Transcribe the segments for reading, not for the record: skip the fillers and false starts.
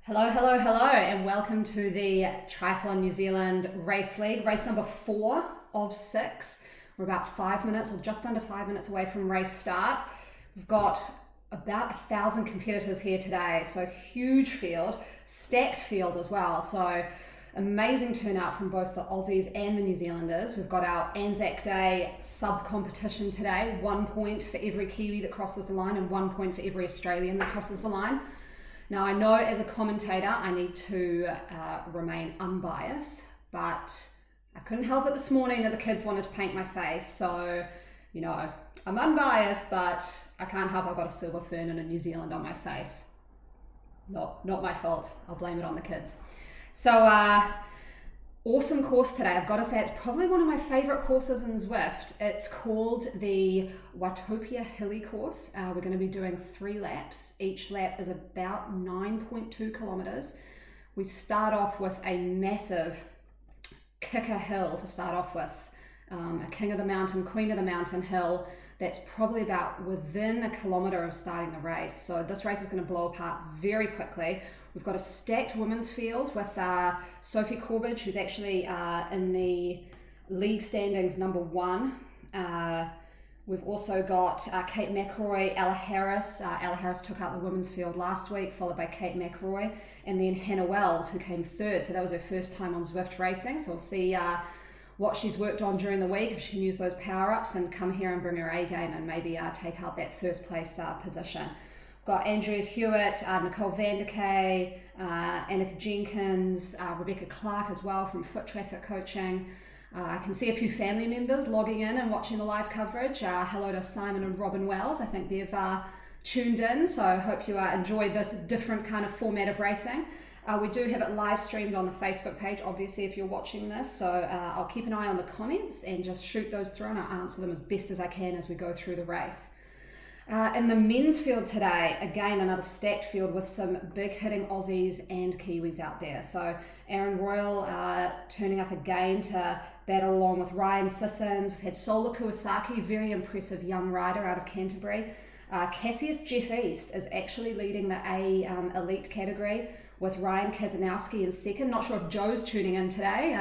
Hello, hello, hello, and welcome to the Triathlon New Zealand Race League, race number 4 of 6. We're about 5 minutes or just under 5 minutes away from race start. We've got about 1,000 competitors here today, so huge field, stacked field as well. So amazing turnout from both the Aussies and the New Zealanders. We've got our Anzac Day sub-competition today, 1 point for every Kiwi that crosses the line and 1 point for every Australian that crosses the line. Now, I know as a commentator, I need to remain unbiased, but I couldn't help it this morning that the kids wanted to paint my face. So, you know, I'm unbiased, but I can't help I've got a silver fern and a New Zealand on my face. Not my fault. I'll blame it on the kids. So, awesome course today. I've got to say it's probably one of my favorite courses in Zwift. It's called the Watopia Hilly course. We're going to be doing 3 laps. Each lap is about 9.2 kilometers. We start off with a massive kicker hill to start off with. A king of the mountain, queen of the mountain hill that's probably about within a kilometer of starting the race. So this race is going to blow apart very quickly. We've got a stacked women's field with Sophie Corbridge, who's actually in the league standings number 1. We've also got Kate McElroy, Ella Harris. Ella Harris took out the women's field last week, followed by Kate McElroy, and then Hannah Wells, who came 3rd. So that was her first time on Zwift racing. So we'll see what she's worked on during the week, if she can use those power-ups and come here and bring her A game and maybe take out that first place position. Got Andrea Hewitt, Nicole Vanderkay, Annika Jenkins, Rebecca Clark as well from Foot Traffic Coaching. I can see a few family members logging in and watching the live coverage. Hello to Simon and Robin Wells. I think they've tuned in, so I hope you enjoy this different kind of format of racing. We do have it live streamed on the Facebook page, obviously, if you're watching this. So I'll keep an eye on the comments and just shoot those through, and I'll answer them as best as I can as we go through the race. In the men's field today, again, another stacked field with some big hitting Aussies and Kiwis out there. So Aaron Royal turning up again to battle along with Ryan Sissons. We've had Sola Kawasaki, very impressive young rider out of Canterbury. Cassius Jeff East is actually leading the A elite category with Ryan Kazanowski in 2nd. Not sure if Joe's tuning in today.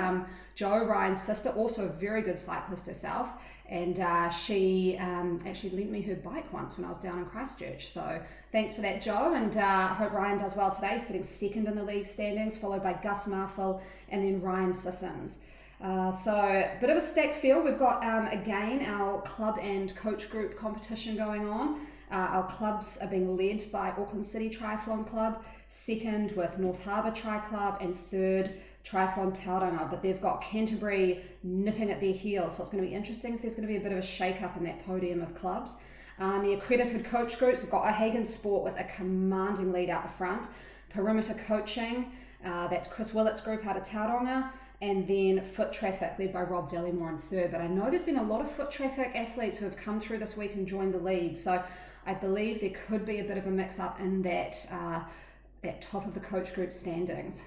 Joe, Ryan's sister, also a very good cyclist herself. And she actually lent me her bike once when I was down in Christchurch. So thanks for that, Joe. And I hope Ryan does well today, sitting 2nd in the league standings, followed by Gus Marfell and then Ryan Sissons. So a bit of a stacked field. We've got, again, our club and coach group competition going on. Our clubs are being led by Auckland City Triathlon Club, 2nd with North Harbour Tri Club, and 3rd Triathlon Tauranga, but they've got Canterbury nipping at their heels, so it's going to be interesting if there's going to be a bit of a shake-up in that podium of clubs. The accredited coach groups, we've got O'Hagan Sport with a commanding lead out the front, Perimeter Coaching, that's Chris Willett's group out of Tauranga, and then Foot Traffic, led by Rob Dellymore in 3rd. But I know there's been a lot of Foot Traffic athletes who have come through this week and joined the league, so I believe there could be a bit of a mix-up in that, that top of the coach group standings.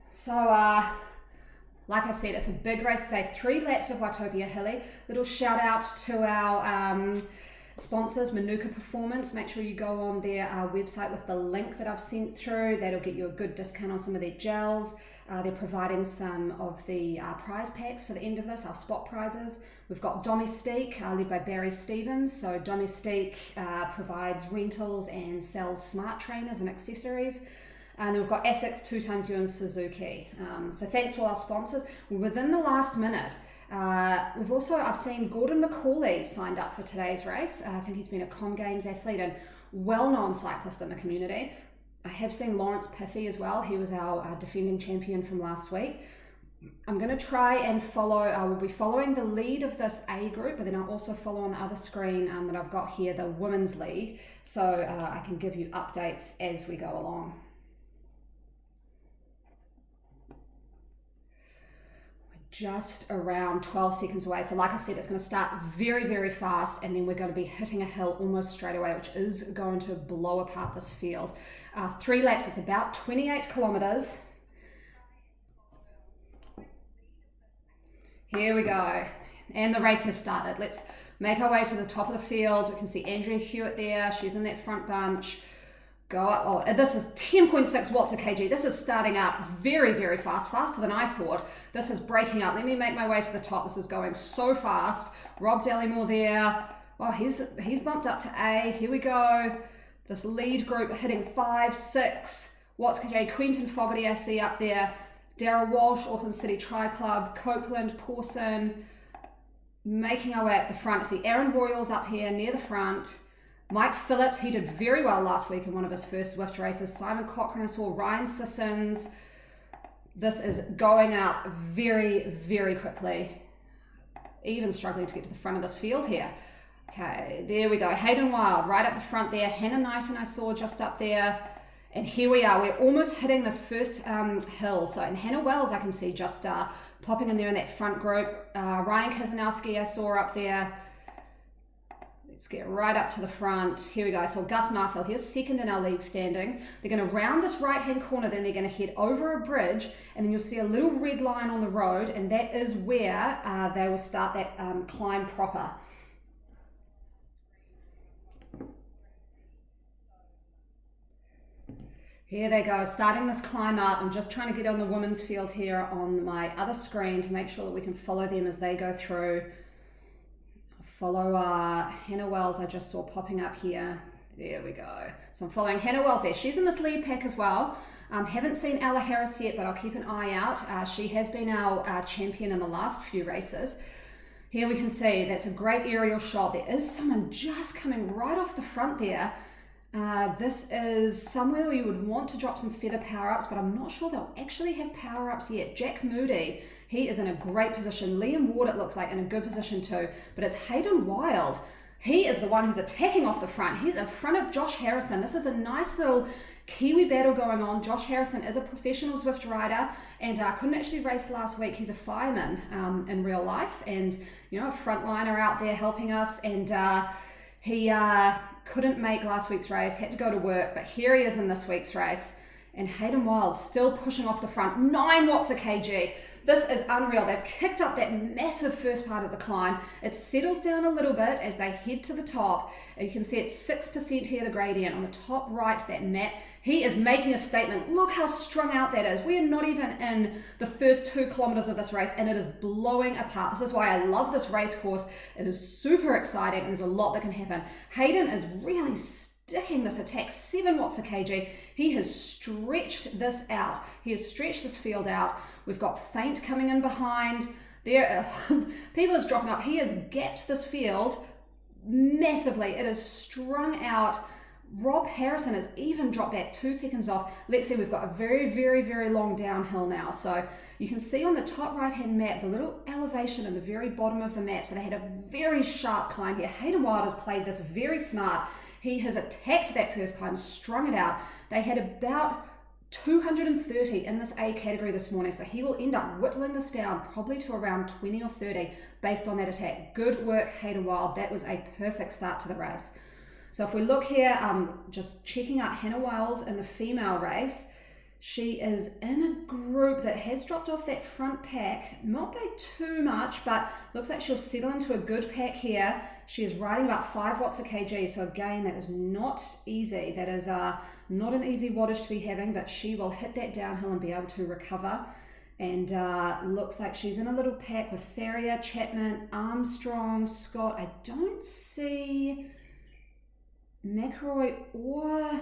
So, like I said, it's a big race today. 3 laps of Watopia Hilly. Little shout out to our sponsors, Manuka Performance. Make sure you go on their website with the link that I've sent through. That'll get you a good discount on some of their gels. They're providing some of the prize packs for the end of this, our spot prizes. We've got Domestique, led by Barry Stevens. So Domestique provides rentals and sells smart trainers and accessories. And then we've got Essex, 2x you and Suzuki. So thanks to all our sponsors. Within the last minute, I've seen Gordon McCauley signed up for today's race. I think he's been a Com Games athlete and well-known cyclist in the community. I have seen Lawrence Pithy as well. He was our defending champion from last week. I'm going to try and follow, we'll be following the lead of this A group, but then I'll also follow on the other screen that I've got here, the Women's League, so I can give you updates as we go along. Just around 12 seconds away. So like I said, it's going to start very, very fast, and then we're going to be hitting a hill almost straight away, which is going to blow apart this field. 3 laps, it's about 28 kilometers. Here we go. And the race has started. Let's make our way to the top of the field. We can see Andrea Hewitt there. She's in that front bunch. go up. Oh, this is 10.6 watts a kg. This is starting out very, very fast, faster than I thought. This is breaking up. Let me make my way to the top. This is going so fast. Rob Dallymore there. Well, he's bumped up to A. Here we go. This lead group hitting 5, 6 watts per kg. Quentin Fogarty I see up there. Darrell Walsh, Auckland City Tri Club. Copeland, Pawson. Making our way up the front. I see Aaron Royals up here near the front. Mike Phillips, he did very well last week in one of his first Zwift races. Simon Cochran, I saw. Ryan Sissons. This is going out very, very quickly. Even struggling to get to the front of this field here. Okay, there we go. Hayden Wild right up the front there. Hannah Knighton I saw just up there. And here we are. We're almost hitting this first hill. So, and Hannah Wells I can see just popping in there in that front group. Ryan Kazanowski I saw up there. Let's get right up to the front. Here we go. So Gus Marfield, here's second in our league standings. They're going to round this right-hand corner, then they're going to head over a bridge, and then you'll see a little red line on the road, and that is where they will start that climb proper. Here they go, starting this climb up. I'm just trying to get on the women's field here on my other screen to make sure that we can follow them as they go through. Follow Hannah Wells I just saw popping up here. There we go. So I'm following Hannah Wells there. She's in this lead pack as well. Haven't seen Ella Harris yet, but I'll keep an eye out. She has been our champion in the last few races. Here we can see that's a great aerial shot. There is someone just coming right off the front there. This is somewhere where you would want to drop some feather power-ups, but I'm not sure they'll actually have power-ups yet. Jack Moody, he is in a great position. Liam Ward, it looks like, in a good position too, but it's Hayden Wild. He is the one who's attacking off the front. He's in front of Josh Harrison. This is a nice little Kiwi battle going on. Josh Harrison is a professional Zwift rider and couldn't actually race last week. He's a fireman in real life and, you know, a frontliner out there helping us, and he couldn't make last week's race, had to go to work, but here he is in this week's race. And Hayden Wild still pushing off the front, 9 watts a kg. This is unreal. They've kicked up that massive first part of the climb. It settles down a little bit as they head to the top. You can see it's 6% here, the gradient. On the top right, that map, he is making a statement. Look how strung out that is. We are not even in the first 2 kilometers of this race, and it is blowing apart. This is why I love this race course. It is super exciting, and there's a lot that can happen. Hayden is really sticking this attack, 7 watts a kg. He has stretched this out. He has stretched this field out. We've got Feint coming in behind. There, people is dropping up. He has gapped this field massively. It is strung out. Rob Harrison has even dropped back 2 seconds off. Let's see, we've got a very, very, very long downhill now. So you can see on the top right-hand map, the little elevation in the very bottom of the map. So they had a very sharp climb here. Hayden Wild has played this very smart. He has attacked that first climb, strung it out. They had about 230 in this A category this morning, so he will end up whittling this down probably to around 20 or 30 based on that attack. Good work, Hayden Wild. That was a perfect start to the race. So if we look here, just checking out Hannah Wells in the female race, she is in a group that has dropped off that front pack, not by too much, but looks like she'll settle into a good pack here. She is riding about 5 watts a kg, so again, that is not easy. That is not an easy wattage to be having, but she will hit that downhill and be able to recover. And looks like she's in a little pack with Farrier, Chapman, Armstrong, Scott. I don't see McElroy or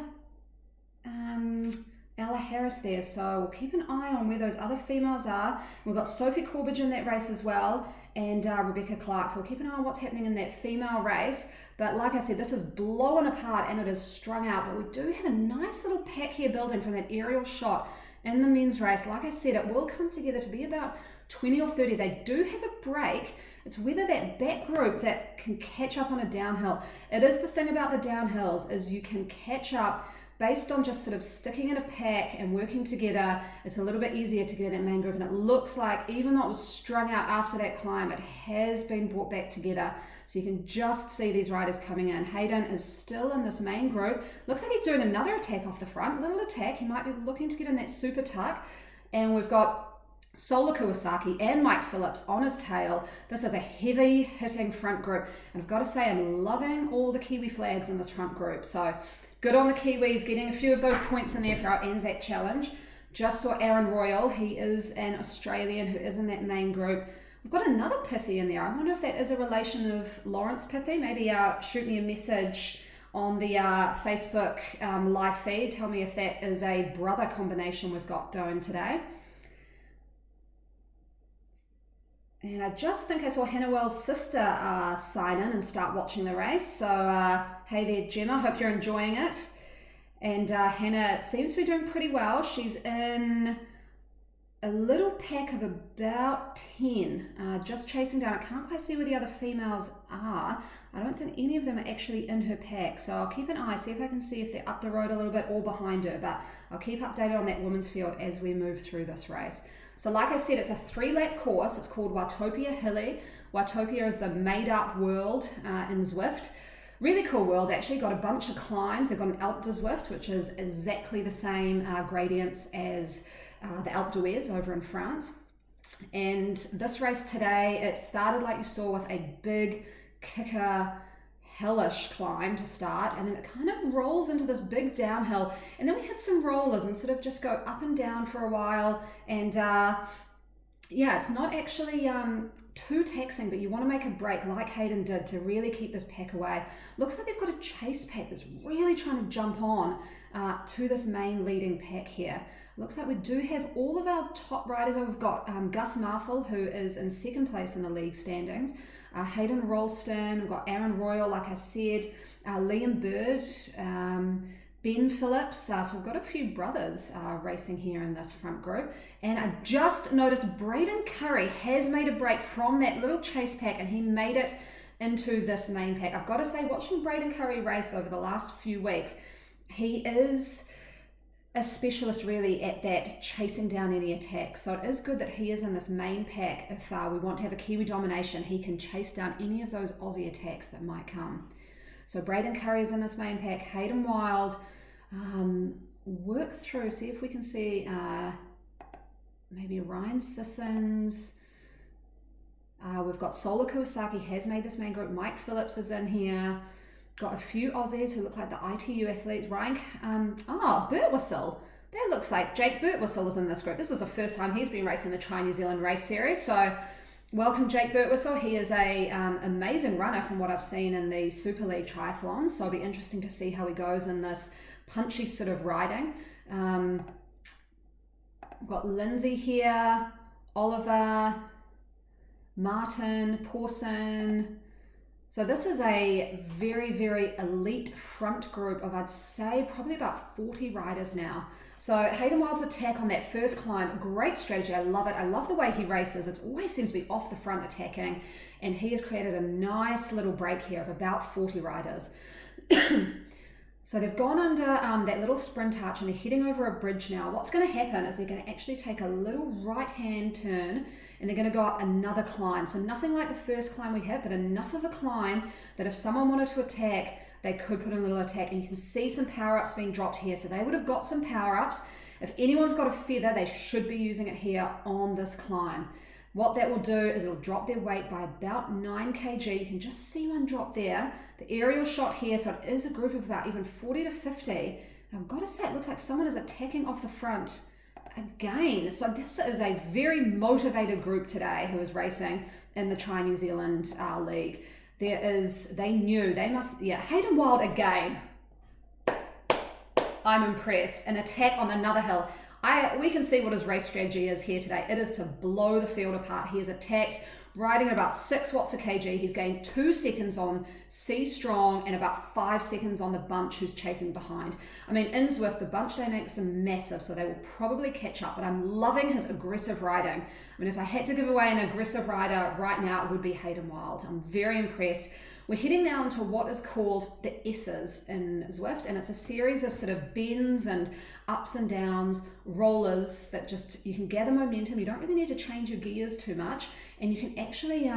Ella Harris there, so we'll keep an eye on where those other females are. We've got Sophie Corbridge in that race as well, and Rebecca Clark, so we'll keep an eye on what's happening in that female race. But like I said, this is blowing apart and it is strung out, but we do have a nice little pack here building from that aerial shot in the men's race. Like I said, it will come together to be about 20 or 30. They do have a break. It's whether that back group that can catch up on a downhill. It is the thing about the downhills is you can catch up based on just sort of sticking in a pack and working together. It's a little bit easier to get in that main group, and it looks like even though it was strung out after that climb, it has been brought back together. So you can just see these riders coming in. Hayden is still in this main group. Looks like he's doing another attack off the front, little attack. He might be looking to get in that super tuck. And we've got Sola Kawasaki and Mike Phillips on his tail. This is a heavy hitting front group. And I've got to say, I'm loving all the Kiwi flags in this front group. So good on the Kiwis, getting a few of those points in there for our Anzac Challenge. Just saw Aaron Royal, he is an Australian who is in that main group. We've got another Pithy in there. I wonder if that is a relation of Lawrence Pithy. Maybe shoot me a message on the Facebook live feed. Tell me if that is a brother combination we've got going today. And I just think I saw Hannah Wells' sister sign in and start watching the race. So hey there, Gemma, hope you're enjoying it. And Hannah seems to be doing pretty well. She's in a little pack of about 10, just chasing down. I can't quite see where the other females are. I don't think any of them are actually in her pack. So I'll keep an eye, see if I can see if they're up the road a little bit or behind her. But I'll keep updated on that women's field as we move through this race. So like I said, it's a 3-lap course. It's called Watopia Hilly. Watopia is the made-up world in Zwift. Really cool world, actually. Got a bunch of climbs. They've got an Alpe d'Huez, which is exactly the same gradients as the Alpe d'Huez over in France. And this race today, it started like you saw with a big kicker, hellish climb to start, and then it kind of rolls into this big downhill, and then we had some rollers and sort of just go up and down for a while. And yeah, it's not actually too taxing, but you want to make a break like Hayden did to really keep this pack away. Looks like they've got a chase pack that's really trying to jump on to this main leading pack here. Looks like we do have all of our top riders. We've got Gus Marfel, who is in second place in the league standings. Hayden Ralston, we've got Aaron Royal, like I said, Liam Bird, Ben Phillips. So we've got a few brothers racing here in this front group. And I just noticed Braden Curry has made a break from that little chase pack, and he made it into this main pack. I've got to say, watching Braden Curry race over the last few weeks, he is a specialist really at that, chasing down any attacks. So it is good that he is in this main pack. If we want to have a Kiwi domination, he can chase down any of those Aussie attacks that might come. So Braden Curry is in this main pack. Hayden Wild, work through, see if we can see maybe Ryan Sissons. We've got Solar Kawasaki has made this main group. Mike Phillips is in here. Got a few Aussies who look like the ITU athletes. Ryan, Birtwistle. That looks like Jake Birtwistle is in this group. This is the first time he's been racing the Tri New Zealand race series. So welcome Jake Birtwistle. He is a amazing runner from what I've seen in the Super League triathlons. So it'll be interesting to see how he goes in this punchy sort of riding. We've got Lindsay here, Oliver, Martin, Pawson. So this is a very, very elite front group of, I'd say, probably about 40 riders now. So Hayden Wild's attack on that first climb, great strategy. I love it. I love the way he races. It always seems to be off the front attacking, and he has created a nice little break here of about 40 riders. So they've gone under that little sprint arch and they're heading over a bridge now. What's going to happen is they're going to actually take a little right-hand turn and they're going to go up another climb. So nothing like the first climb we hit, but enough of a climb that if someone wanted to attack, they could put in a little attack. And you can see some power-ups being dropped here. So they would have got some power-ups. If anyone's got a feather, they should be using it here on this climb. What that will do is it'll drop their weight by about 9 kg. You can just see one drop there. The aerial shot here, so it is a group of about even 40 to 50. And I've got to say, it looks like someone is attacking off the front again. So this is a very motivated group today who is racing in the Tri New Zealand League. Hayden Wild again. I'm impressed. An attack on another hill. We can see what his race strategy is here today. It is to blow the field apart. He has attacked, riding about 6 watts a kg. He's gained 2 seconds on C Strong and about 5 seconds on the bunch who's chasing behind. I mean, in Zwift, the bunch dynamics are massive, so they will probably catch up, but I'm loving his aggressive riding. I mean, if I had to give away an aggressive rider right now, it would be Hayden Wild. I'm very impressed. We're heading now into what is called the S's in Zwift, and it's a series of sort of bends and ups and downs, rollers that just, you can gather momentum. You don't really need to change your gears too much, and you can actually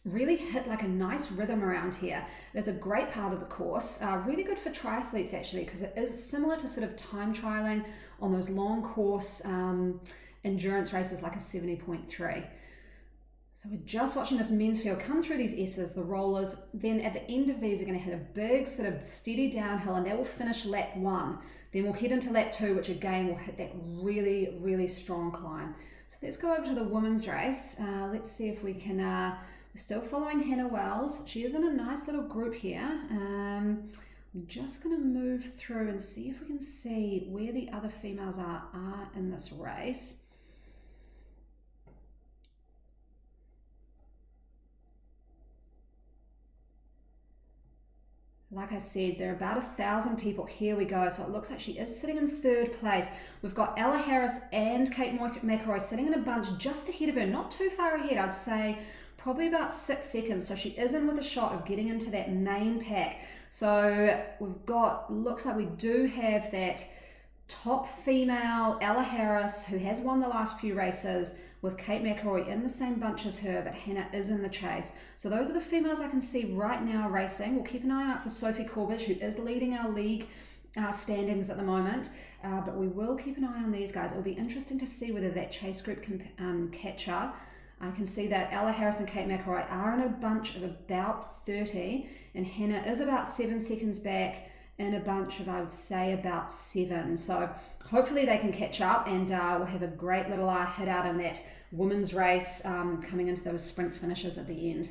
really hit like a nice rhythm around here. It's a great part of the course, really good for triathletes actually, because it is similar to sort of time trialing on those long course endurance races like a 70.3. So we're just watching this men's field come through these S's, the rollers. Then at the end of these are going to hit a big sort of steady downhill, and that will finish lap 1. Then we'll head into lap 2, which again will hit that really, really strong climb. So let's go over to the women's race. Let's see if we can, we're still following Hannah Wells. She is in a nice little group here. I'm just going to move through and see if we can see where the other females are in this race. Like I said, there are about 1,000 people. Here we go. So it looks like she is sitting in 3rd place. We've got Ella Harris and Kate McElroy sitting in a bunch just ahead of her. Not too far ahead, I'd say probably about 6 seconds. So she is in with a shot of getting into that main pack. So we've got, looks like we do have that top female, Ella Harris, who has won the last few races, with Kate McElroy in the same bunch as her, but Hannah is in the chase. So those are the females I can see right now racing. We'll keep an eye out for Sophie Corbett, who is leading our league standings at the moment, but we will keep an eye on these guys. It will be interesting to see whether that chase group can catch up. I can see that Ella Harris and Kate McElroy are in a bunch of about 30, and Hannah is about 7 seconds back in a bunch of, I would say, about 7. So hopefully they can catch up, and we'll have a great little hit out in that women's race coming into those sprint finishes at the end.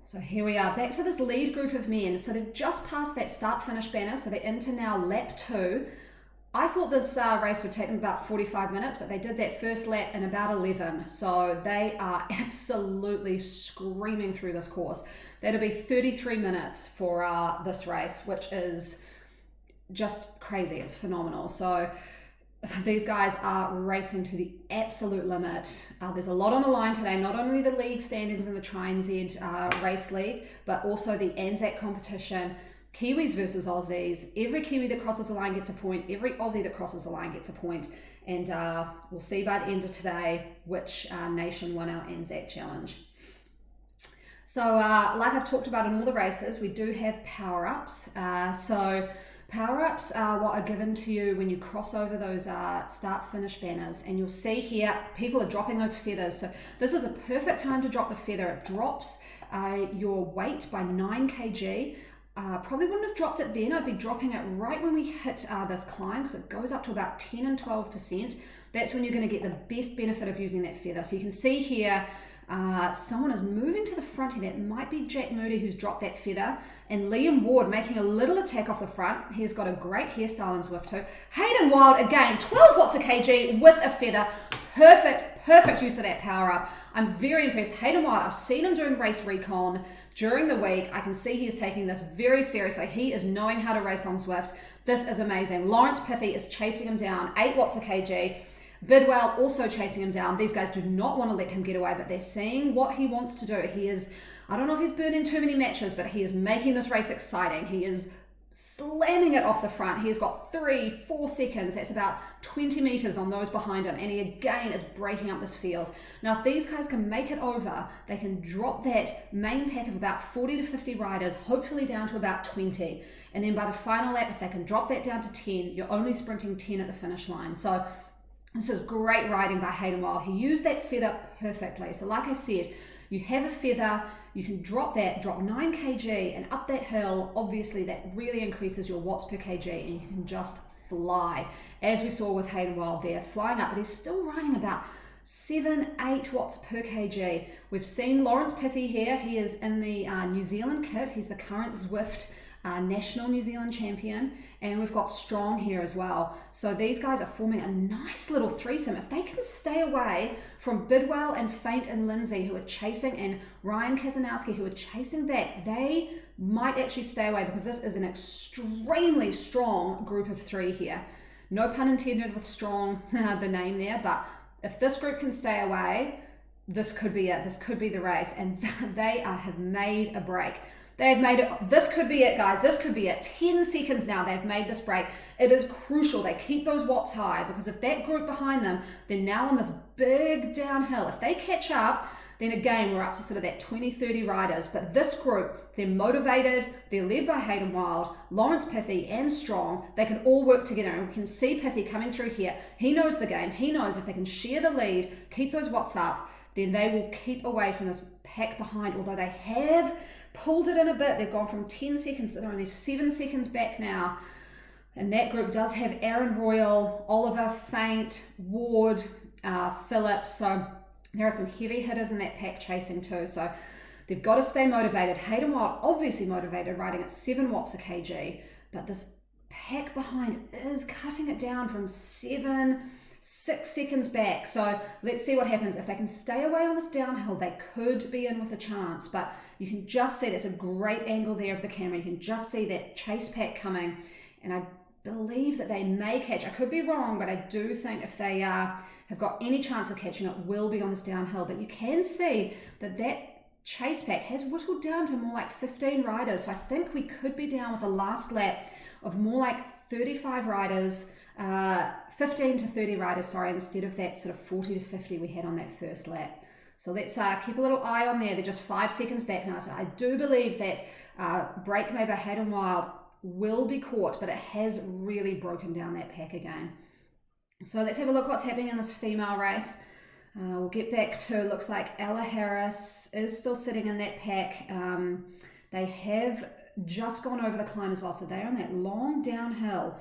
So here we are, back to this lead group of men. So they've just passed that start-finish banner, so they're into now lap 2. I thought this race would take them about 45 minutes, but they did that first lap in about 11. So they are absolutely screaming through this course. That'll be 33 minutes for this race, which is just crazy. It's phenomenal. So these guys are racing to the absolute limit. There's a lot on the line today, not only the league standings in the Tri-NZ race league, but also the Anzac competition. Kiwis versus Aussies. Every Kiwi that crosses the line gets a point. Every Aussie that crosses the line gets a point. And we'll see by the end of today which nation won our Anzac Challenge. So like I've talked about in all the races, we do have power-ups. So power-ups are what are given to you when you cross over those start-finish banners. And you'll see here, people are dropping those feathers. So this is a perfect time to drop the feather. It drops your weight by 9 kg. Probably wouldn't have dropped it then. I'd be dropping it right when we hit this climb, because it goes up to about 10 and 12%. That's when you're going to get the best benefit of using that feather. So you can see here, someone is moving to the front here. That might be Jack Moody who's dropped that feather. And Liam Ward making a little attack off the front. He's got a great hairstyle in Zwift too. Hayden Wild, again, 12 watts a kg with a feather. Perfect use of that power up. I'm very impressed. Hayden Wild, I've seen him doing race recon during the week. I can see he is taking this very seriously. He is knowing how to race on Zwift. This is amazing. Lawrence Pithy is chasing him down, 8 watts a kg. Bidwell also chasing him down. These guys do not want to let him get away, but they're seeing what he wants to do. He is, I don't know if he's burning too many matches, but he is making this race exciting. He is slamming it off the front. He's got 3-4 seconds. That's about 20 meters on those behind him. And he again is breaking up this field. Now, if these guys can make it over, they can drop that main pack of about 40 to 50 riders, hopefully down to about 20. And then by the final lap, if they can drop that down to 10, you're only sprinting 10 at the finish line. So this is great riding by Hayden Wild. He used that feather perfectly. So like I said, you have a feather, you can drop 9 kg and up that hill. Obviously that really increases your watts per kg, and you can just fly. As we saw with Hayden Wild there, flying up, but he's still riding about 7-8 watts per kg. We've seen Lawrence Pithy here. He is in the New Zealand kit. He's the current Zwift national New Zealand champion, and we've got Strong here as well. So these guys are forming a nice little threesome. If they can stay away from Bidwell and Faint and Lindsay, who are chasing, and Ryan Kazanowski, who are chasing back, they might actually stay away, because this is an extremely strong group of 3 here. No pun intended with Strong, the name there, but if this group can stay away, this could be it. This could be the race, and they have made a break. They've made it. This could be it, guys. This could be it. 10 seconds now they've made this break. It is crucial they keep those watts high, because if that group behind them, they're now on this big downhill. If they catch up, then again, we're up to sort of that 20-30 riders. But this group, they're motivated. They're led by Hayden Wild, Lawrence Pithy, and Strong. They can all work together. And we can see Pithy coming through here. He knows the game. He knows if they can share the lead, keep those watts up, then they will keep away from this pack behind, although they have pulled it in a bit. They've gone from 10 seconds to they're only 7 seconds back now. And that group does have Aaron Royal, Oliver Faint, Ward, Phillips. So there are some heavy hitters in that pack chasing too. So they've got to stay motivated. Hayden Wild, obviously motivated, riding at 7 watts a kg. But this pack behind is cutting it down from 6 seconds back. So let's see what happens. If they can stay away on this downhill, they could be in with a chance. But you can just see, that's a great angle there of the camera. You can just see that chase pack coming. And I believe that they may catch. I could be wrong, but I do think if they have got any chance of catching it, will be on this downhill. But you can see that that chase pack has whittled down to more like 15 riders. So I think we could be down with a last lap of more like 35 riders, 15 to 30 riders, sorry, instead of that sort of 40 to 50 we had on that first lap. So let's keep a little eye on there. They're just 5 seconds back now. So I do believe that break made by Hayden Wild will be caught, but it has really broken down that pack again. So let's have a look what's happening in this female race. We'll get back to, looks like Ella Harris is still sitting in that pack. They have just gone over the climb as well, so they're on that long downhill.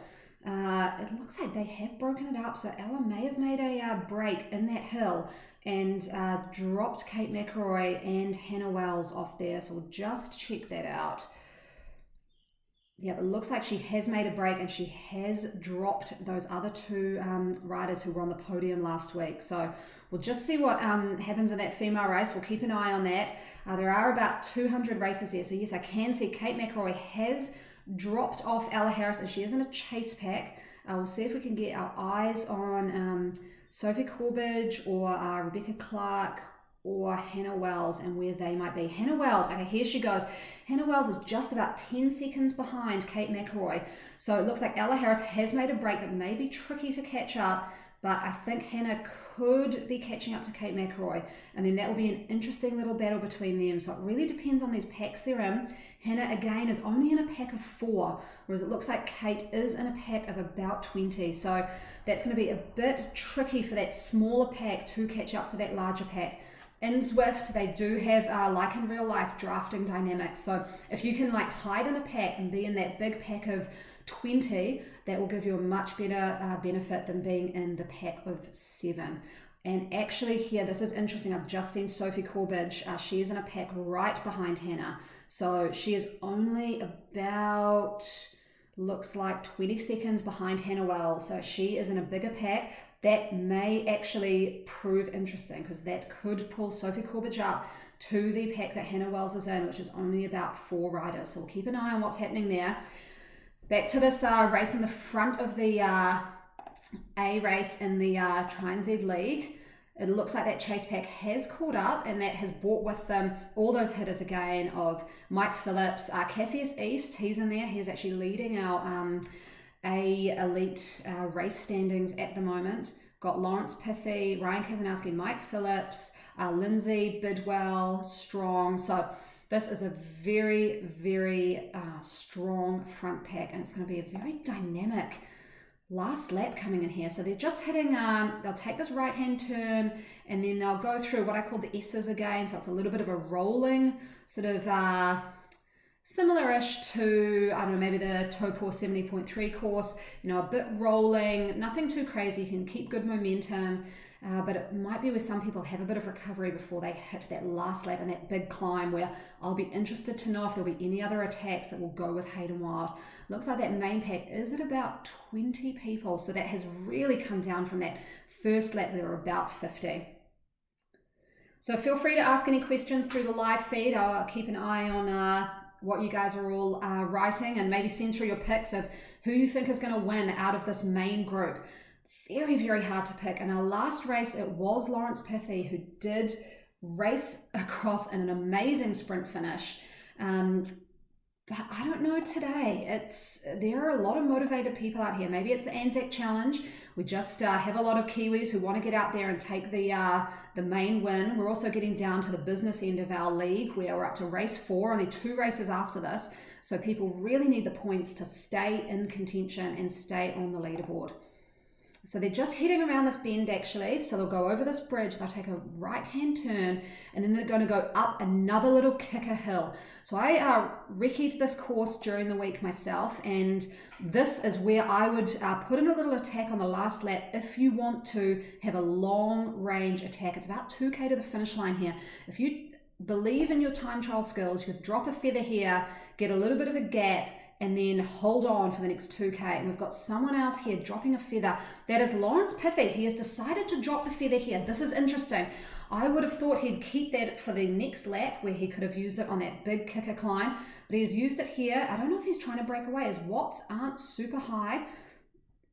It looks like they have broken it up, so Ella may have made a break in that hill and dropped Kate McElroy and Hannah Wells off there, so we'll just check that out. Yeah, it looks like she has made a break and she has dropped those other 2 riders who were on the podium last week. So we'll just see what happens in that female race. We'll keep an eye on that. There are about 200 races here. So yes, I can see Kate McElroy has dropped off Ella Harris and she is in a chase pack. We'll see if we can get our eyes on Sophie Corbridge or Rebecca Clark or Hannah Wells and where they might be. Hannah Wells, okay, here she goes. Hannah Wells is just about 10 seconds behind Kate McElroy. So it looks like Ella Harris has made a break that may be tricky to catch up, but I think Hannah could be catching up to Kate McElroy, and then that will be an interesting little battle between them. So it really depends on these packs they're in. Hannah, again, is only in a pack of 4, whereas it looks like Kate is in a pack of about 20. So that's going to be a bit tricky for that smaller pack to catch up to that larger pack. In Zwift, they do have, like in real life, drafting dynamics. So if you can like hide in a pack and be in that big pack of 20, that will give you a much better benefit than being in the pack of 7. And actually here, this is interesting. I've just seen Sophie Corbridge. She is in a pack right behind Hannah. So she is only about, looks like 20 seconds behind Hannah Wells. So she is in a bigger pack. That may actually prove interesting because that could pull Sophie Corbridge up to the pack that Hannah Wells is in, which is only about 4 riders. So we'll keep an eye on what's happening there. Back to this race in the front of the A race in the Tri-NZ League. It looks like that chase pack has caught up and that has brought with them all those hitters again of Mike Phillips, Cassius East, he's in there. He's actually leading our A elite race standings at the moment. Got Lawrence Pithy, Ryan Kazanowski, Mike Phillips, Lindsay Bidwell, Strong. So this is a very, very strong front pack, and it's going to be a very dynamic last lap coming in here. So they're just hitting, they'll take this right-hand turn, and then they'll go through what I call the S's again. So it's a little bit of a rolling sort of similar-ish to, I don't know, maybe the Topor 70.3 course, you know, a bit rolling, nothing too crazy. You can keep good momentum, but it might be where some people have a bit of recovery before they hit that last lap and that big climb, where I'll be interested to know if there'll be any other attacks that will go with Hayden Wild. Looks like that main pack is at about 20 people, so that has really come down from that first lap. There were about 50. So feel free to ask any questions through the live feed. I'll keep an eye on what you guys are all writing, and maybe send through your picks of who you think is going to win out of this main group. Very, very hard to pick. In our last race, it was Lawrence Pithy who did race across in an amazing sprint finish. But I don't know today. There are a lot of motivated people out here. Maybe it's the Anzac Challenge. We just have a lot of Kiwis who want to get out there and take the main win. We're also getting down to the business end of our league, where we're up to race 4, only 2 races after this. So people really need the points to stay in contention and stay on the leaderboard. So they're just heading around this bend actually. So they'll go over this bridge, they'll take a right-hand turn, and then they're going to go up another little kicker hill. So I recce'd this course during the week myself, and this is where I would put in a little attack on the last lap if you want to have a long range attack. It's about 2K to the finish line here. If you believe in your time trial skills, you drop a feather here, get a little bit of a gap, and then hold on for the next 2K. And we've got someone else here dropping a feather. That is Lawrence Pithy. He has decided to drop the feather here. This is interesting. I would have thought he'd keep that for the next lap where he could have used it on that big kicker climb, but he has used it here. I don't know if he's trying to break away. His watts aren't super high.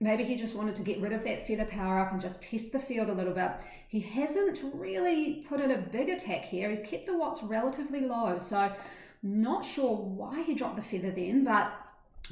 Maybe he just wanted to get rid of that feather power up and just test the field a little bit. He hasn't really put in a big attack here. He's kept the watts relatively low, so not sure why he dropped the feather then, but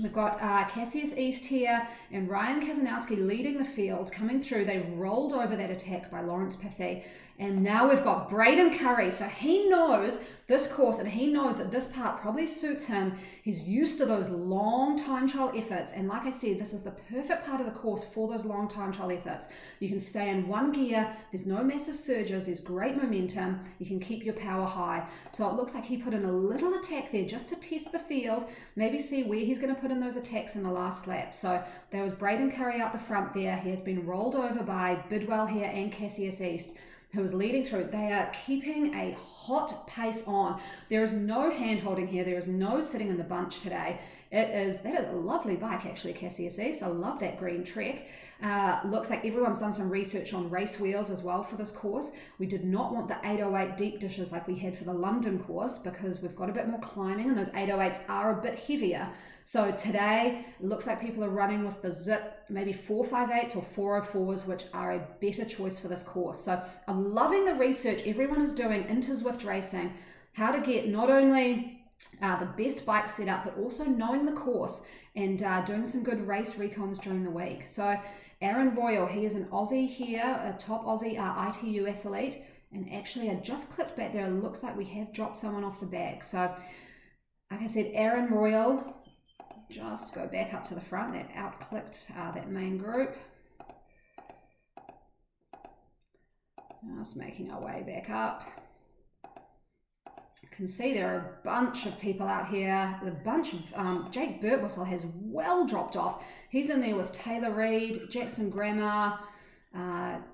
we've got Cassius East here and Ryan Kazanowski leading the field, coming through. They rolled over that attack by Lawrence Pithy. And now we've got Braden Curry. So he knows this course and he knows that this part probably suits him. He's used to those long time trial efforts. And like I said, this is the perfect part of the course for those long time trial efforts. You can stay in one gear. There's no massive surges. There's great momentum. You can keep your power high. So it looks like he put in a little attack there just to test the field, maybe see where he's going to put in those attacks in the last lap. So there was Braden Curry out the front there. He has been rolled over by Bidwell here and Cassius East, who is leading through. They are keeping a hot pace on. There is no hand holding here. There is no sitting in the bunch today. That is a lovely bike actually, Cassius East. I love that green Trek. Looks like everyone's done some research on race wheels as well for this course. We did not want the 808 deep dishes like we had for the London course because we've got a bit more climbing and those 808s are a bit heavier. So today, it looks like people are running with the Zip, maybe 458s or 404s, which are a better choice for this course. So I'm loving the research everyone is doing into Zwift racing, how to get not only the best bike setup, but also knowing the course and doing some good race recons during the week. So Aaron Royal, he is an Aussie here, a top Aussie ITU athlete. And actually, I just clicked back there. It looks like we have dropped someone off the back. So like I said, Aaron Royal, just go back up to the front. That out-clicked that main group. Just making our way back up. You can see there are a bunch of people out here. A bunch of Jake Birtwistle has well dropped off. He's in there with Taylor Reid, Jackson Grammer,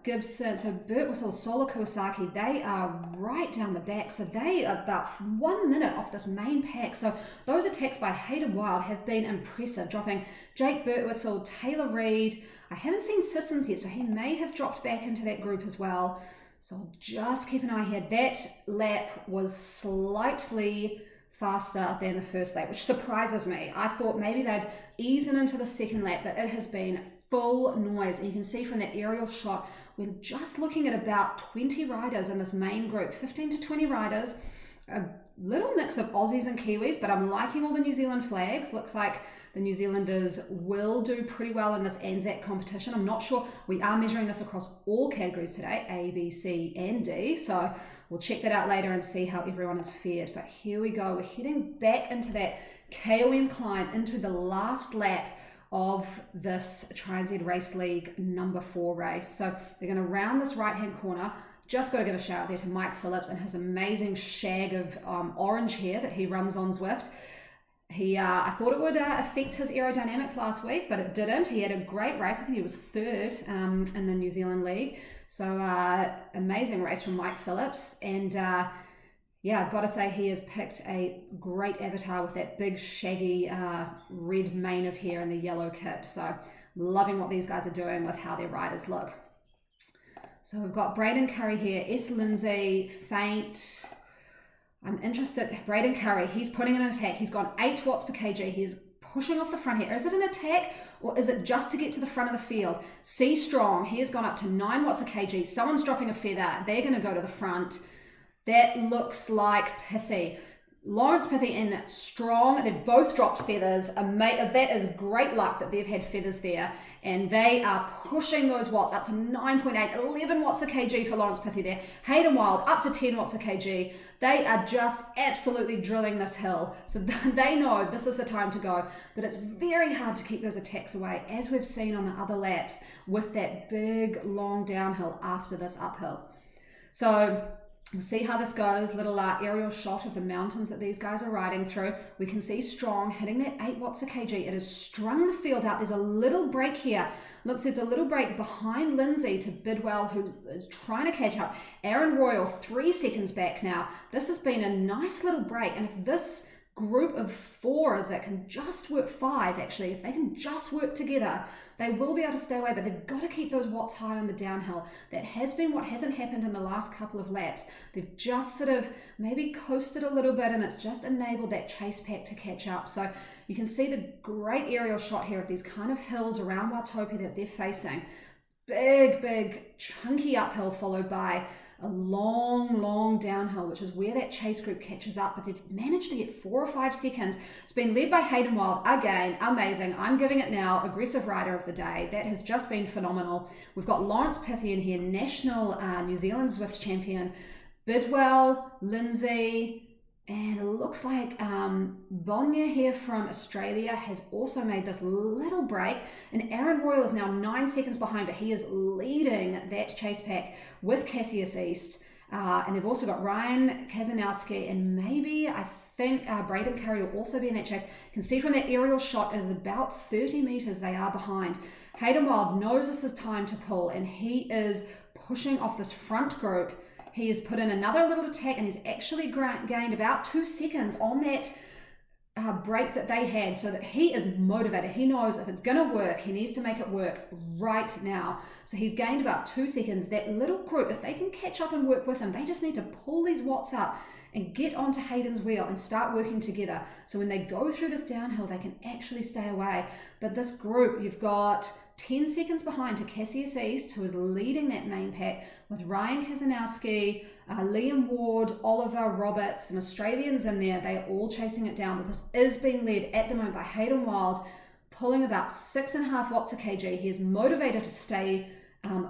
Gibson. So Birtwistle, Solar Kawasaki, they are right down the back. So they are about 1 minute off this main pack. So those attacks by Hayden Wild have been impressive, dropping Jake Birtwistle, Taylor Reid. I haven't seen Sissons yet, so he may have dropped back into that group as well. So just keep an eye here. That lap was slightly faster than the first lap, which surprises me. I thought maybe they'd ease it into the second lap, but it has been full noise. And you can see from that aerial shot, we're just looking at about 20 riders in this main group, 15 to 20 riders, a little mix of Aussies and Kiwis, but I'm liking all the New Zealand flags. Looks like the New Zealanders will do pretty well in this Anzac competition. I'm not sure. We are measuring this across all categories today, A, B, C, and D. So we'll check that out later and see how everyone is fared. But here we go. We're heading back into that KOM climb, into the last lap of this TriNZ Race League number 4 race. So they're going to round this right-hand corner. Just got to give a shout out there to Mike Phillips and his amazing shag of orange hair that he runs on Zwift. I thought it would affect his aerodynamics last week, but it didn't. He had a great race. I think he was 3rd in the New Zealand League. So amazing race from Mike Phillips. And yeah, I've got to say he has picked a great avatar with that big shaggy red mane of hair and the yellow kit. So I'm loving what these guys are doing with how their riders look. So we've got Braden Curry here, S. Lindsay, Faint. I'm interested. Braden Curry, he's putting in an attack. He's gone 8 watts per kg. He's pushing off the front here. Is it an attack or is it just to get to the front of the field? C Strong, he has gone up to 9 watts a kg. Someone's dropping a feather. They're going to go to the front. That looks like Pithy. Lawrence Pithy and Strong, they've both dropped feathers. That is great luck that they've had feathers there. And they are pushing those watts up to 9.8, 11 watts a kg for Lawrence Pithy there. Hayden Wild up to 10 watts a kg. They are just absolutely drilling this hill. So they know this is the time to go. But it's very hard to keep those attacks away, as we've seen on the other laps, with that big, long downhill after this uphill. So we'll see how this goes. Little aerial shot of the mountains that these guys are riding through. We can see Strong hitting that 8 watts a kg. It has strung the field out. There's a little break here. Looks there's a little break behind Lindsay to Bidwell, who is trying to catch up. Aaron Royal 3 seconds back now. This has been a nice little break. And if this group of 4s that can just work, 5 actually, if they can just work together, they will be able to stay away, but they've got to keep those watts high on the downhill. That has been what hasn't happened in the last couple of laps. They've just sort of maybe coasted a little bit, and it's just enabled that chase pack to catch up. So you can see the great aerial shot here of these kind of hills around Watopi that they're facing. Big, chunky uphill followed by a long downhill, which is where that chase group catches up, but they've managed to get 4 or 5 seconds. It's been led by Hayden Wild, again, amazing. I'm giving it now aggressive rider of the day. That has just been phenomenal. We've got Lawrence Pithy in here, national New Zealand Zwift champion, Bidwell, Lindsay, and it looks like Bonya here from Australia has also made this little break. And Aaron Royal is now 9 seconds behind, but he is leading that chase pack with Cassius East. And they've also got Ryan Kazanowski, and maybe, I think, Braden Curry will also be in that chase. You can see from that aerial shot, it is about 30 meters they are behind. Hayden Wild knows this is time to pull, and he is pushing off this front group. He has put in another little attack, and he's actually gained about 2 seconds on that break that they had, so that he is motivated. He knows if it's going to work, he needs to make it work right now. So he's gained about 2 seconds. That little group, if they can catch up and work with him, they just need to pull these watts up and get onto Hayden's wheel and start working together. So when they go through this downhill, they can actually stay away. But this group, you've got 10 seconds behind to Cassius East, who is leading that main pack, with Ryan Kazanowski, Liam Ward, Oliver Roberts, some Australians in there. They are all chasing it down, but this is being led at the moment by Hayden Wild, pulling about 6.5 watts a kg. He is motivated to stay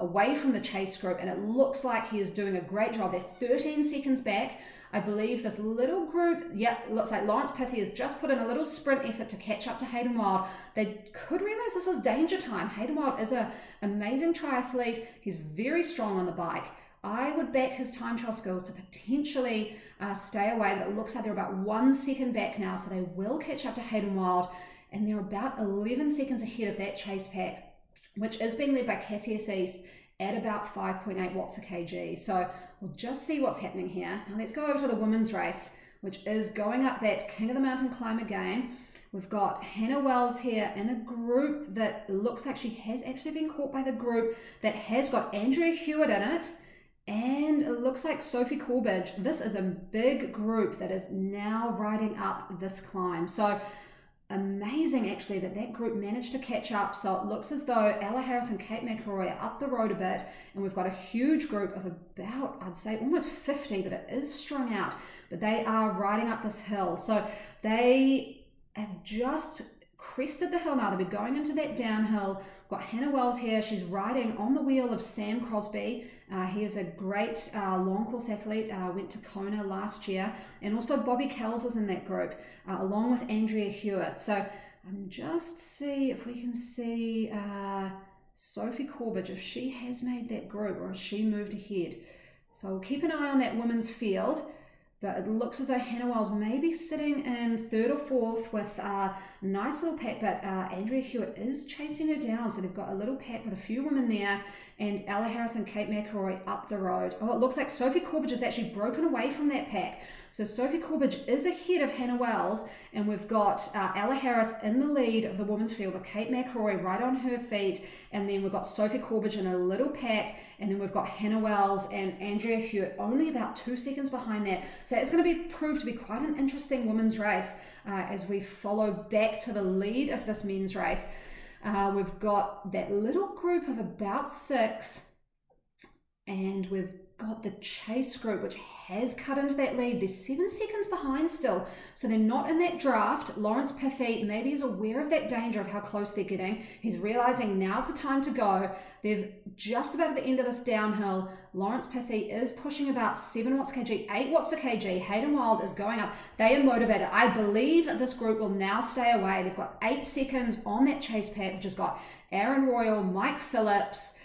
away from the chase group, and it looks like he is doing a great job. They're 13 seconds back. I believe this little group, it looks like Lawrence Pithy has just put in a little sprint effort to catch up to Hayden Wild. They could realize this is danger time. Hayden Wild is an amazing triathlete. He's very strong on the bike. I would back his time trial skills to potentially stay away, but it looks like they're about 1 second back now, so they will catch up to Hayden Wild, and they're about 11 seconds ahead of that chase pack, which is being led by Cassius East at about 5.8 watts a kg. So we'll just see what's happening here. Now let's go over to the women's race, which is going up that King of the Mountain climb again. We've got Hannah Wells here in a group that looks like she has actually been caught by the group that has got Andrea Hewitt in it, and it looks like Sophie Corbridge. This is a big group that is now riding up this climb. So amazing actually that group managed to catch up. So it looks as though Ella Harris and Kate McElroy are up the road a bit, and we've got a huge group of about, I'd say almost 50, but it is strung out, but they are riding up this hill. So they have just crested the hill now. They'll be going into that downhill. We've got Hannah Wells here. She's riding on the wheel of Sam Crosby. He is a great long course athlete, went to Kona last year, and also Bobby Kells is in that group, along with Andrea Hewitt. So just see if we can see Sophie Corbridge, if she has made that group or if she moved ahead. So we'll keep an eye on that women's field, but it looks as though Hannah Wells may be sitting in 3rd or 4th with a nice little pack, but Andrea Hewitt is chasing her down. So they've got a little pack with a few women there, and Ella Harris and Kate McElroy up the road. Oh, it looks like Sophie Corbridge has actually broken away from that pack. So Sophie Corbridge is ahead of Hannah Wells, and we've got Ella Harris in the lead of the women's field with Kate McElroy right on her feet, and then we've got Sophie Corbridge in a little pack, and then we've got Hannah Wells and Andrea Hewitt only about 2 seconds behind that. So it's going to prove to be quite an interesting women's race as we follow back to the lead of this men's race. We've got that little group of about 6, and we've got the Chase group, which has cut into that lead. They're 7 seconds behind still, so they're not in that draft. Lawrence Pithy maybe is aware of that danger of how close they're getting. He's realizing now's the time to go. They're just about at the end of this downhill. Lawrence Pithy is pushing about 7 watts a kg, 8 watts a kg. Hayden Wild is going up. They are motivated. I believe this group will now stay away. They've got 8 seconds on that Chase pack, which has got Aaron Royal, Mike Phillips,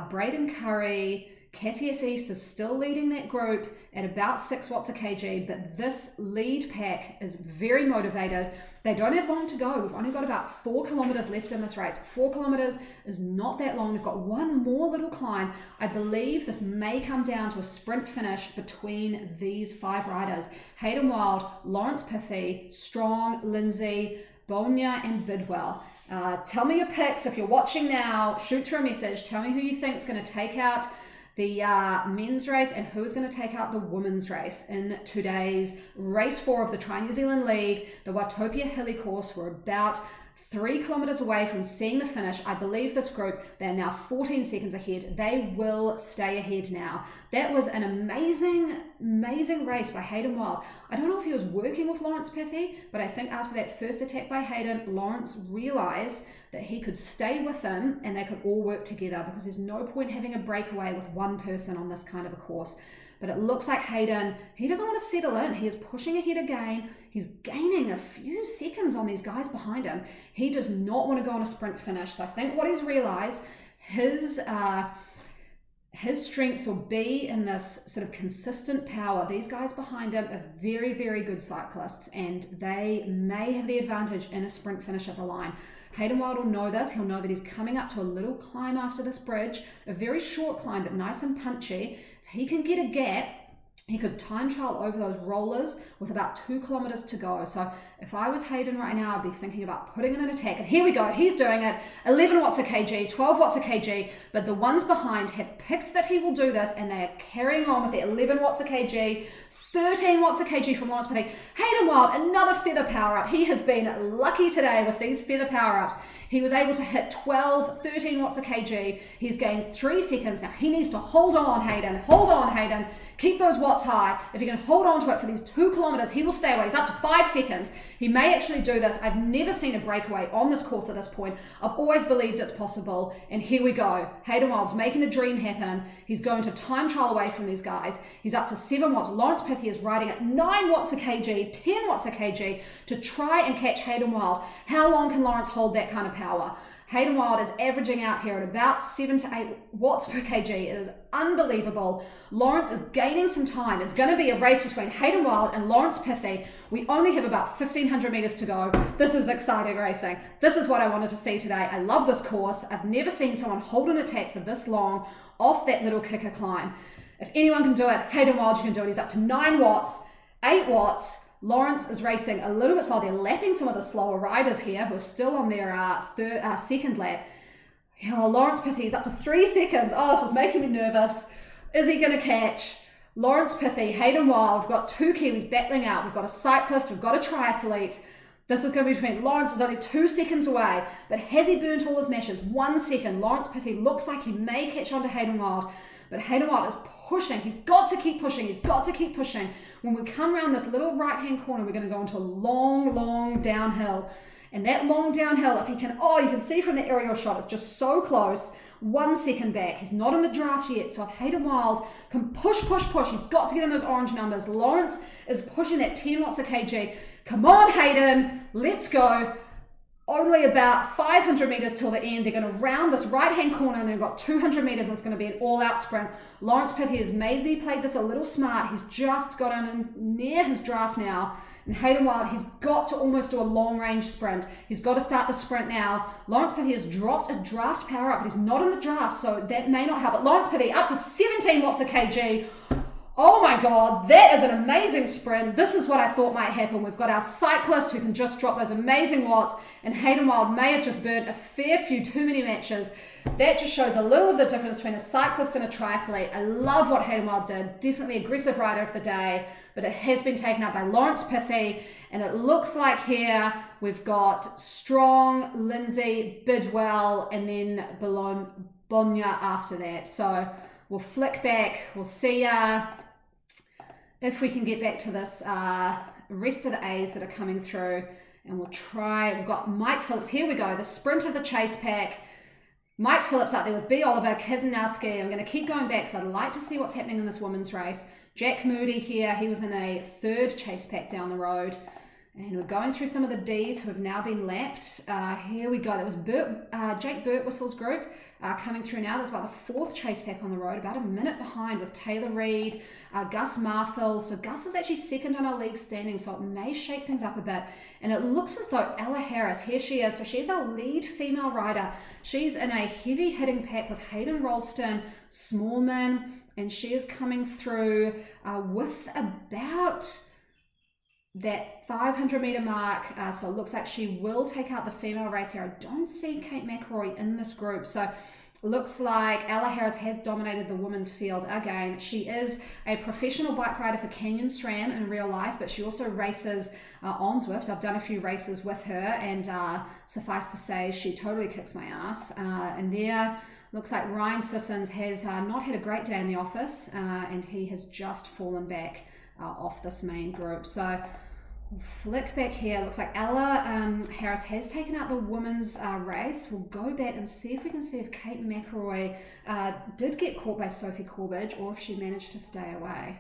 Braden Curry, Cassius East is still leading that group at about 6 watts a kg, but this lead pack is very motivated. They don't have long to go. We've only got about 4 kilometers left in this race. 4 kilometers is not that long. They've got one more little climb. I believe this may come down to a sprint finish between these 5 riders. Hayden Wild, Lawrence Pithy, Strong, Lindsay, Bonya, and Bidwell. Tell me your picks. If you're watching now, shoot through a message. Tell me who you think is going to take out the men's race and who's going to take out the women's race in today's race 4 of the Tri-New Zealand League, the Watopia Hilly course. We're about 3 kilometers away from seeing the finish. I believe this group, they're now 14 seconds ahead. They will stay ahead now. That was an amazing race by Hayden Wild. I don't know if he was working with Lawrence Pithy, but I think after that first attack by Hayden, Lawrence realized that he could stay with him and they could all work together, because there's no point having a breakaway with one person on this kind of a course. But it looks like Hayden, he doesn't want to settle in. He is pushing ahead again. He's gaining a few seconds on these guys behind him. He does not want to go on a sprint finish. So I think what he's realized, his strengths will be in this sort of consistent power. These guys behind him are very, very good cyclists, and they may have the advantage in a sprint finish at the line. Hayden Wild will know this. He'll know that he's coming up to a little climb after this bridge, a very short climb, but nice and punchy. If he can get a gap, he could time trial over those rollers with about 2 kilometers to go. So if I was Hayden right now, I'd be thinking about putting in an attack. And here we go. He's doing it. 11 watts a kg, 12 watts a kg. But the ones behind have picked that he will do this, and they are carrying on with the 11 watts a kg, 13 watts a kg from Lawrence Pithy. Hayden Wild, another feather power up. He has been lucky today with these feather power ups. He was able to hit 12, 13 watts a kg. He's gained 3 seconds. Now he needs to hold on, Hayden. Hold on, Hayden. Keep those watts high. If he can hold on to it for these 2 kilometers, he will stay away. He's up to 5 seconds. He may actually do this. I've never seen a breakaway on this course at this point. I've always believed it's possible. And here we go. Hayden Wild's making the dream happen. He's going to time trial away from these guys. He's up to 7 watts. Lawrence Pithy is riding at 9 watts a kg, 10 watts a kg to try and catch Hayden Wild. How long can Lawrence hold that kind of power? Hayden Wild is averaging out here at about 7 to 8 watts per kg. It is unbelievable. Lawrence is gaining some time. It's going to be a race between Hayden Wild and Lawrence Pithy. We only have about 1,500 meters to go. This is exciting racing. This is what I wanted to see today. I love this course. I've never seen someone hold an attack for this long off that little kicker climb. If anyone can do it, Hayden Wild, you can do it. He's up to 9 watts, 8 watts. Lawrence is racing a little bit slow. They're lapping some of the slower riders here who are still on their second lap. Oh, Lawrence Pithy is up to 3 seconds. Oh, this is making me nervous. Is he going to catch? Lawrence Pithy, Hayden Wild. We've got 2 Kiwis battling out. We've got a cyclist. We've got a triathlete. This is going to be between. Lawrence is only 2 seconds away, but has he burnt all his meshes? 1 second. Lawrence Pithy looks like he may catch on to Hayden Wild, but Hayden Wild is pushing. He's got to keep pushing. He's got to keep pushing. When we come around this little right-hand corner, we're going to go into a long downhill. And that long downhill, if he can, oh, you can see from the aerial shot, it's just so close. 1 second back. He's not in the draft yet. So if Hayden Wild can push, he's got to get in those orange numbers. Lawrence is pushing that 10 watts a kg. Come on, Hayden. Let's go. Only about 500 meters till the end. They're going to round this right-hand corner, and they've got 200 meters, and it's going to be an all-out sprint. Lawrence Pithy has maybe played this a little smart. He's just got in near his draft now. And Hayden Wild, he's got to almost do a long-range sprint. He's got to start the sprint now. Lawrence Pithy has dropped a draft power up, but he's not in the draft, so that may not help. But Lawrence Pithy up to 17 watts a kg. Oh my God, that is an amazing sprint. This is what I thought might happen. We've got our cyclist who can just drop those amazing watts, and Hayden Wild may have just burnt a fair few too many matches. That just shows a little of the difference between a cyclist and a triathlete. I love what Hayden Wild did. Definitely aggressive rider of the day, but it has been taken up by Lawrence Pithy, and it looks like here we've got Strong, Lindsay, Bidwell, and then Bonya after that. So we'll flick back, we'll see if we can get back to this rest of the A's that are coming through, and we'll try. We've got Mike Phillips, here we go, the sprint of the chase pack. Mike Phillips up there with B. Oliver, Kazanowski. I'm going to keep going back because I'd like to see what's happening in this women's race. Jack Moody here, he was in a third chase pack down the road. And we're going through some of the Ds who have now been lapped. Here we go. That was Jake Birtwhistle's group coming through now. There's about the fourth chase pack on the road, about a minute behind with Taylor Reid, Gus Marfill. So Gus is actually second on our league standing, so it may shake things up a bit. And it looks as though Ella Harris, here she is. So she's our lead female rider. She's in a heavy hitting pack with Hayden Ralston, Smallman, and she is coming through with about that 500 meter mark, so it looks like she will take out the female race here. I don't see Kate McElroy in this group, so looks like Ella Harris has dominated the women's field again. She is a professional bike rider for Canyon SRAM in real life, but she also races on Zwift. I've done a few races with her, and suffice to say, she totally kicks my ass. And there, looks like Ryan Sissons has not had a great day in the office, and he has just fallen back off this main group. So we'll flick back here. Looks like Ella Harris has taken out the women's race. We'll go back and see if we can see if Kate McElroy did get caught by Sophie Corbridge or if she managed to stay away.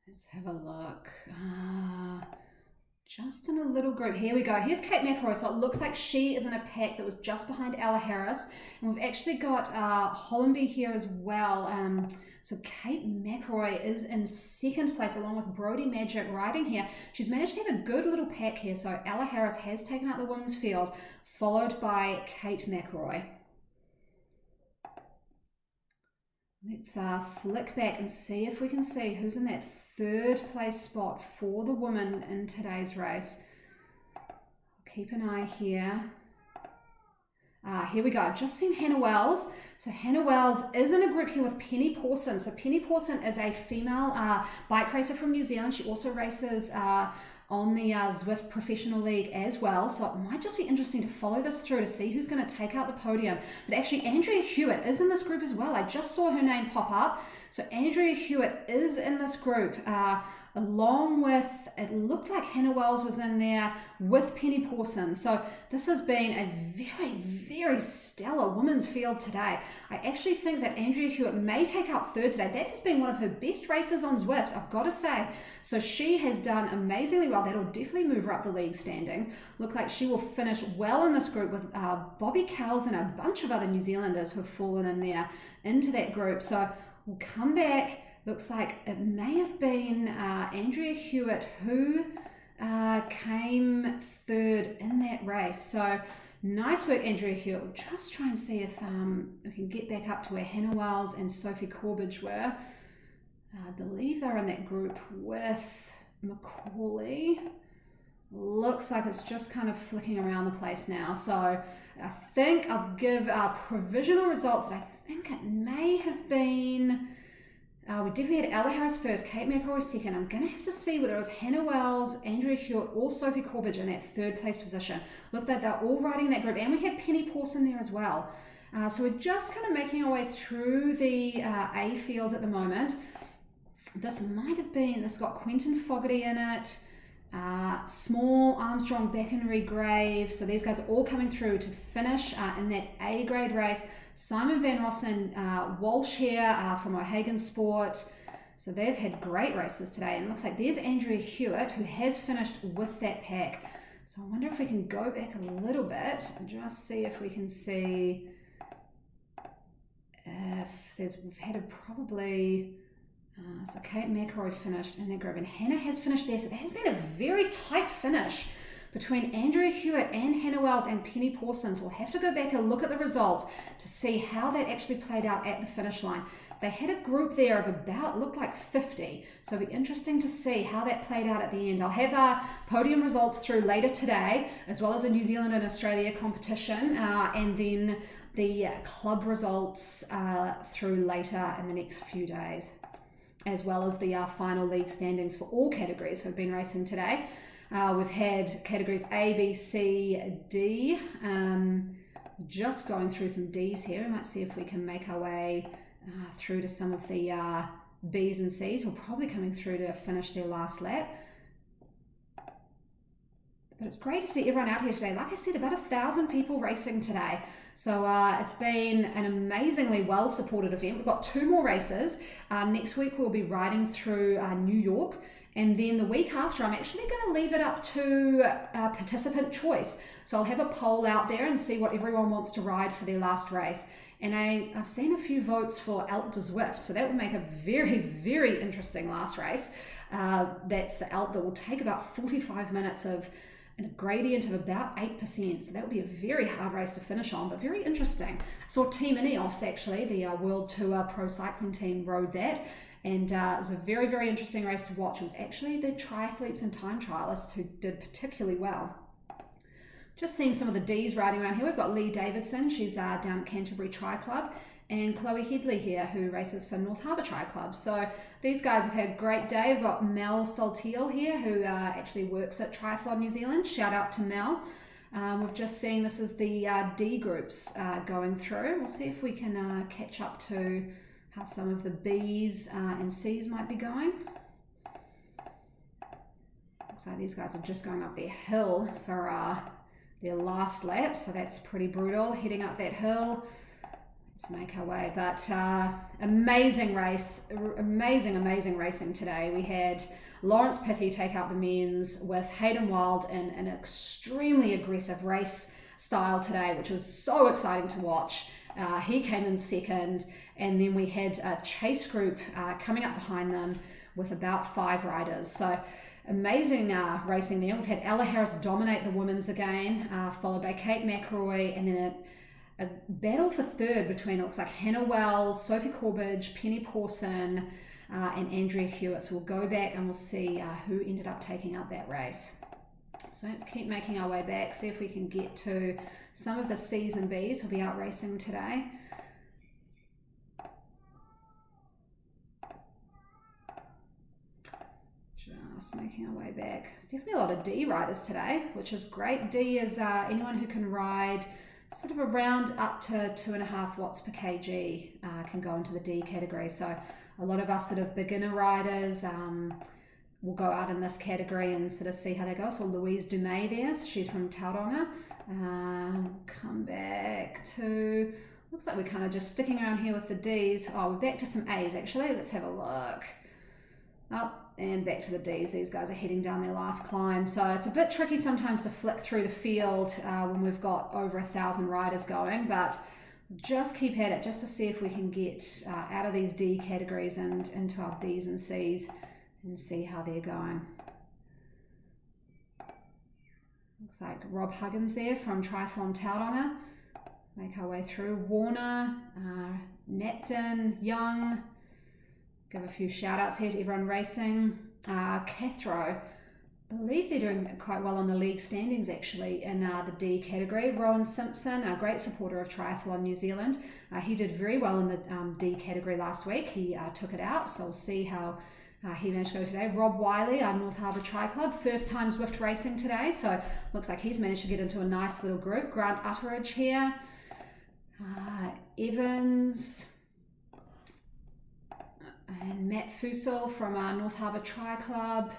Let's have a look. Just in a little group. Here we go. Here's Kate McElroy. So it looks like she is in a pack that was just behind Ella Harris. And we've actually got Hollenby here as well. So Kate McElroy is in second place along with Brody Magic riding here. She's managed to have a good little pack here. So Ella Harris has taken out the women's field, followed by Kate McElroy. Let's flick back and see if we can see who's in that third place spot for the women in today's race. Keep an eye here. Here we go. I've just seen Hannah Wells. So Hannah Wells is in a group here with Penny Pawson. So Penny Pawson is a female bike racer from New Zealand. She also races on the Zwift Professional League as well. So it might just be interesting to follow this through to see who's going to take out the podium. But actually Andrea Hewitt is in this group as well. I just saw her name pop up. So Andrea Hewitt is in this group along with, it looked like Hannah Wells was in there with Penny Pawson. So this has been a very, very stellar women's field today. I actually think that Andrea Hewitt may take out third today. That has been one of her best races on Zwift, I've got to say. So she has done amazingly well. That'll definitely move her up the league standings. Look like she will finish well in this group with Bobby Kells and a bunch of other New Zealanders who have fallen in there into that group. So we'll come back. Looks like it may have been Andrea Hewitt who came third in that race. So nice work, Andrea Hewitt. We'll just try and see if we can get back up to where Hannah Wells and Sophie Corbridge were. I believe they're in that group with Macaulay. Looks like it's just kind of flicking around the place now. So I think I'll give provisional results that I think it may have been... we definitely had Ella Harris first, Kate McElroy second. I'm going to have to see whether it was Hannah Wells, Andrea Hewitt, or Sophie Corbridge in that third place position. Looked like they're all riding in that group, and we had Penny Pawson there as well. So we're just kind of making our way through the A field at the moment. This might have been, this got Quentin Fogarty in it, Small, Armstrong, Beckenry, Grave. So these guys are all coming through to finish in that A grade race. Simon Van Rossen, Walsh here from O'Hagan Sport. So they've had great races today. And it looks like there's Andrea Hewitt who has finished with that pack. So I wonder if we can go back a little bit and just see if we can see if there's, we've had a probably... so Kate McElroy finished in that group and Hannah has finished there. So there has been a very tight finish between Andrea Hewitt and Hannah Wells and Penny Pawson. So we'll have to go back and look at the results to see how that actually played out at the finish line. They had a group there of about, looked like 50. So it'll be interesting to see how that played out at the end. I'll have our podium results through later today, as well as a New Zealand and Australia competition, and then the club results through later in the next few days, as well as the final league standings for all categories who have been racing today. We've had categories A, B, C, D. just going through some D's here. We might see if we can make our way through to some of the B's and C's, who are probably coming through to finish their last lap. But it's great to see everyone out here today. Like I said, about 1,000 people racing today. So it's been an amazingly well-supported event. We've got 2 more races. Next week we'll be riding through New York. And then the week after, I'm actually going to leave it up to participant choice. So I'll have a poll out there and see what everyone wants to ride for their last race. And I've seen a few votes for Alt to Zwift. So that would make a very, very interesting last race. That's the Alt that will take about 45 minutes of and a gradient of about 8%. So that would be a very hard race to finish on, but very interesting. Saw Team Ineos, actually, the World Tour pro cycling team, rode that. And it was a very, very interesting race to watch. It was actually the triathletes and time trialists who did particularly well. Just seeing some of the Ds riding around here. We've got Lee Davidson, she's down at Canterbury Tri Club, and Chloe Headley here, who races for North Harbour Tri Club. So these guys have had a great day. We've got Mel Saltiel here, who actually works at Triathlon New Zealand. Shout out to Mel. We've just seen this is the D groups going through. We'll see if we can catch up to how some of the B's and C's might be going. Looks like these guys are just going up their hill for their last lap, so that's pretty brutal, heading up that hill. Let's make our way, but amazing race, amazing racing today. We had Lawrence Pithy take out the men's with Hayden Wild in an extremely aggressive race style today, which was so exciting to watch. He came in second, and then we had a chase group coming up behind them with about 5 riders. So amazing racing there. We've had Ella Harris dominate the women's again, followed by Kate McElroy, and then a battle for third between, it looks like, Hannah Wells, Sophie Corbridge, Penny Pawson, and Andrea Hewitt. So we'll go back and we'll see who ended up taking out that race. So let's keep making our way back, see if we can get to some of the C's and B's who'll be out racing today. Just making our way back. There's definitely a lot of D riders today, which is great. D is anyone who can ride sort of around up to 2.5 watts per kg can go into the D category. So a lot of us sort of beginner riders will go out in this category and sort of see how they go. So Louise Dumay there, so she's from Tauranga. Come back to, looks like we're kind of just sticking around here with the Ds. Oh, we're back to some A's actually. Let's have a look. Up and back to the Ds. These guys are heading down their last climb. So it's a bit tricky sometimes to flick through the field when we've got over 1,000 riders going, but just keep at it just to see if we can get out of these D categories and into our B's and C's and see how they're going. Looks like Rob Huggins there from Triathlon Tauranga. Make our way through. Warner, Napton, Young. Give a few shout outs here to everyone racing. Cathro, I believe they're doing quite well on the league standings actually in the D category. Rowan Simpson, a great supporter of Triathlon New Zealand. He did very well in the D category last week. He took it out, so we'll see how he managed to go today. Rob Wiley, our North Harbour Tri Club, first time Zwift racing today, so looks like he's managed to get into a nice little group. Grant Utteridge here. Evans. And Matt Fussell from our North Harbour Tri Club.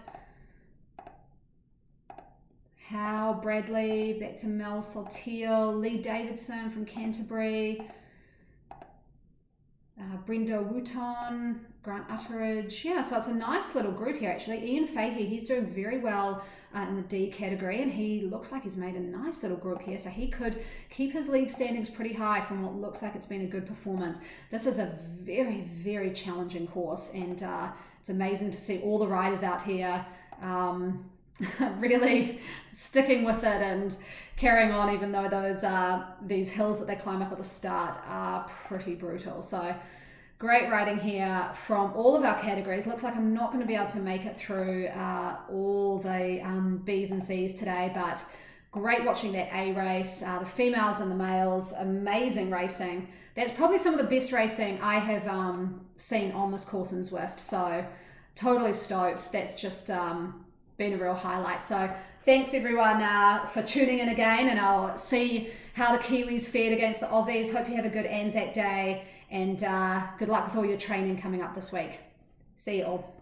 Howe, Bradley, back to Mel Saltiel, Lee Davidson from Canterbury, Brenda Wooton, Grant Utteridge. Yeah, so it's a nice little group here actually. Ian Fahey, he's doing very well in the D category, and he looks like he's made a nice little group here, so he could keep his league standings pretty high from what looks like it's been a good performance. This is a very, very challenging course, and it's amazing to see all the riders out here really sticking with it and carrying on, even though those these hills that they climb up at the start are pretty brutal. So great riding here from all of our categories. Looks like I'm not going to be able to make it through all the B's and C's today, but great watching that A race. The females and the males, amazing racing. That's probably some of the best racing I have seen on this course in Zwift. So totally stoked. That's just been a real highlight. So thanks everyone for tuning in again, and I'll see how the Kiwis fared against the Aussies. Hope you have a good Anzac Day, and good luck with all your training coming up this week. See you all.